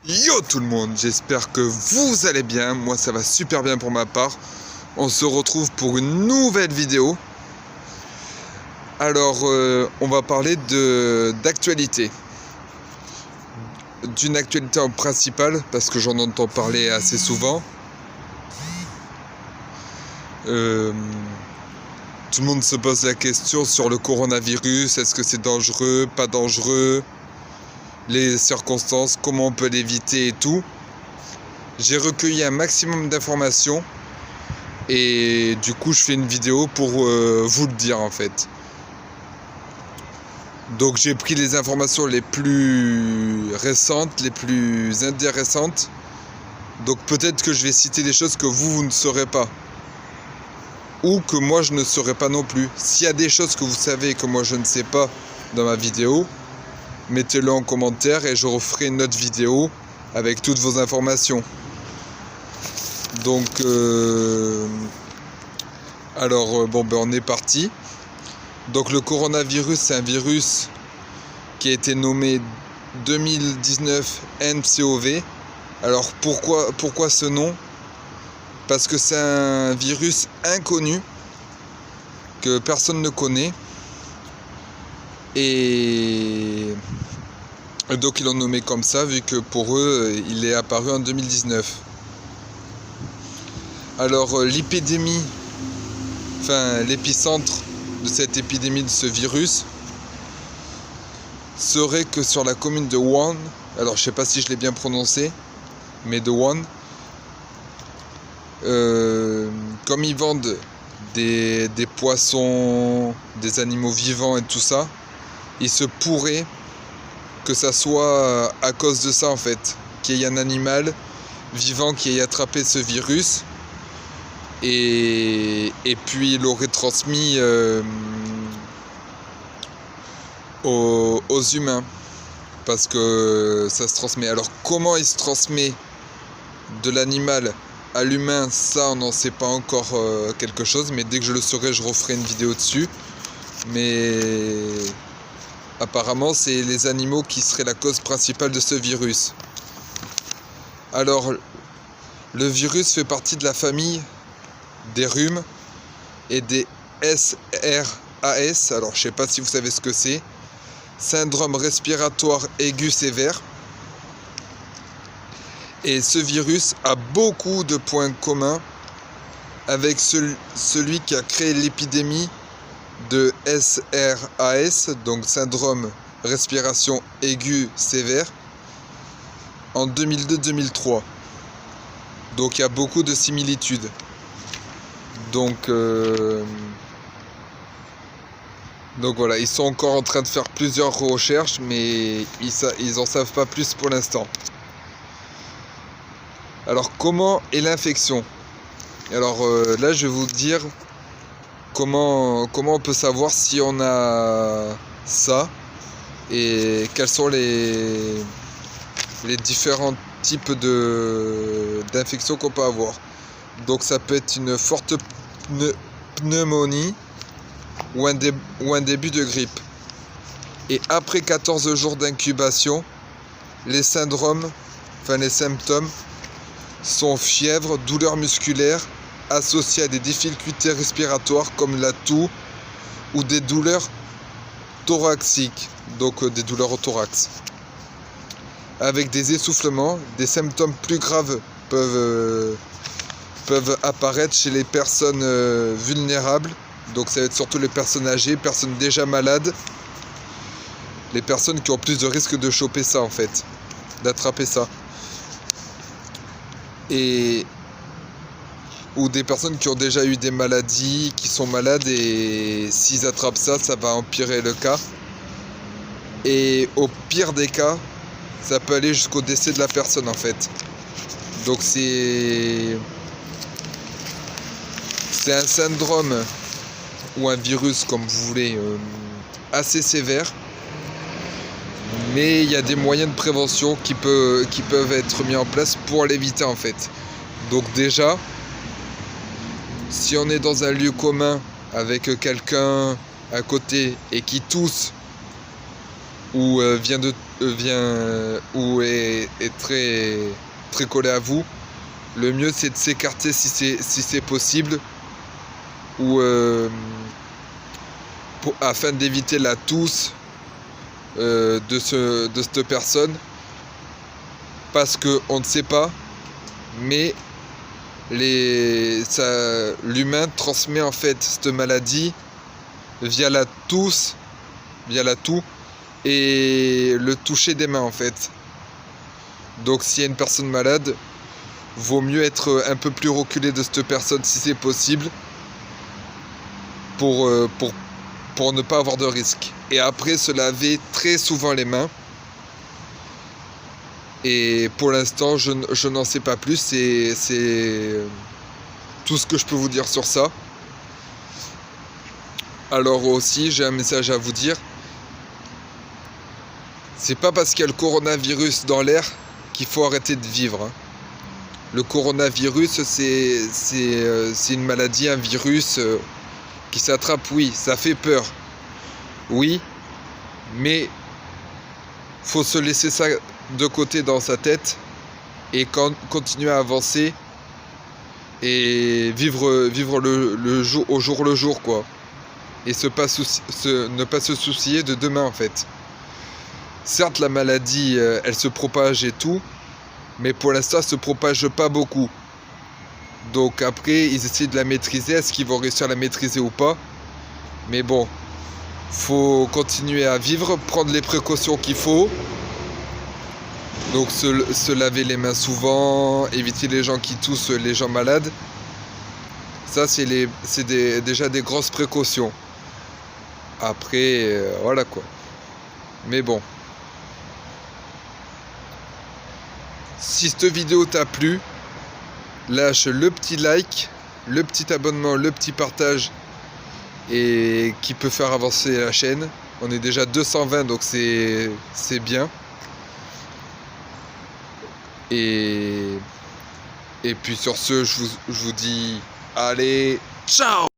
Yo tout le monde, j'espère que vous allez bien, moi ça va super bien pour ma part. On se retrouve pour une nouvelle vidéo. Alors on va parler d'actualité. D'une actualité en principale, parce que j'en entends parler assez souvent. Tout le monde se pose la question sur le coronavirus, est-ce que c'est dangereux, pas dangereux, les circonstances, comment on peut l'éviter et tout. J'ai recueilli un maximum d'informations et du coup je fais une vidéo pour vous le dire en fait. Donc j'ai pris les informations les plus récentes, les plus intéressantes. Donc peut-être que je vais citer des choses que vous ne saurez pas. Ou que moi je ne saurais pas non plus. S'il y a des choses que vous savez que moi je ne sais pas dans ma vidéo, mettez-le en commentaire et je referai une autre vidéo avec toutes vos informations. Donc on est parti. Donc le coronavirus, c'est un virus qui a été nommé 2019 nCoV. Alors pourquoi ce nom? Parce que c'est un virus inconnu que personne ne connaît. Et donc ils l'ont nommé comme ça vu que pour eux il est apparu en 2019. Alors l'épicentre de cette épidémie de ce virus serait que sur la commune de Wuhan, alors je sais pas si je l'ai bien prononcé, mais de Wuhan, comme ils vendent des poissons, des animaux vivants et tout ça, il se pourrait que ça soit à cause de ça en fait, qu'il y ait un animal vivant qui ait attrapé ce virus et puis il l'aurait transmis aux humains, parce que ça se transmet. Alors comment il se transmet de l'animal à l'humain, ça on n'en sait pas encore quelque chose, mais dès que je le saurai je referai une vidéo dessus. Mais apparemment c'est les animaux qui seraient la cause principale de ce virus. Alors le virus fait partie de la famille des rhumes et des SRAS. Alors je sais pas si vous savez ce que c'est. Syndrome respiratoire aigu sévère. Et ce virus a beaucoup de points communs avec celui qui a créé l'épidémie de SRAS, donc syndrome respiration aiguë sévère, en 2002-2003. Donc il y a beaucoup de similitudes. Donc voilà, ils sont encore en train de faire plusieurs recherches, mais ils en savent pas plus pour l'instant. Alors comment est l'infection? Alors là je vais vous dire comment on peut savoir si on a ça et quels sont les différents types d'infections qu'on peut avoir. Donc ça peut être une forte pneumonie ou un début de grippe. Et après 14 jours d'incubation, les symptômes sont fièvre, douleurs musculaires associées à des difficultés respiratoires comme la toux ou des douleurs thoraciques, donc des douleurs au thorax. Avec des essoufflements, des symptômes plus graves peuvent apparaître chez les personnes vulnérables. Donc ça va être surtout les personnes âgées, personnes déjà malades, les personnes qui ont plus de risques de choper ça en fait, d'attraper ça. Ou des personnes qui ont déjà eu des maladies, qui sont malades et s'ils attrapent ça, ça va empirer le cas. Et au pire des cas, ça peut aller jusqu'au décès de la personne en fait. Donc c'est un syndrome ou un virus comme vous voulez assez sévère, mais il y a des moyens de prévention qui peuvent être mis en place pour l'éviter en fait. Donc déjà, si on est dans un lieu commun avec quelqu'un à côté et qui tousse ou vient de ou est très, très collé à vous, le mieux c'est de s'écarter si c'est possible, ou afin d'éviter la tousse de cette personne, parce qu'on ne sait pas, mais l'humain transmet en fait cette maladie via la tousse, via la toux et le toucher des mains en fait. Donc s'il y a une personne malade, vaut mieux être un peu plus reculé de cette personne si c'est possible, pour ne pas avoir de risque. Et après se laver très souvent les mains. Et pour l'instant je n'en sais pas plus, c'est tout ce que je peux vous dire sur ça. Alors aussi j'ai un message à vous dire. C'est pas parce qu'il y a le coronavirus dans l'air qu'il faut arrêter de vivre. Le coronavirus, c'est une maladie, un virus qui s'attrape, oui, ça fait peur. Oui, mais faut se laisser ça de côté dans sa tête et continuer à avancer et vivre le jour au jour le jour, quoi. Et ne pas se soucier de demain, en fait. Certes, la maladie, elle se propage et tout, mais pour l'instant, elle se propage pas beaucoup. Donc après, ils essaient de la maîtriser. Est-ce qu'ils vont réussir à la maîtriser ou pas? Mais bon, faut continuer à vivre, prendre les précautions qu'il faut. Donc se laver les mains souvent, éviter les gens qui toussent, les gens malades. Ça, c'est déjà des grosses précautions. Après, voilà quoi. Mais bon. Si cette vidéo t'a plu, lâche le petit like, le petit abonnement, le petit partage, et qui peut faire avancer la chaîne. On est déjà 220, donc c'est bien. Et puis sur ce, je vous dis, allez, ciao!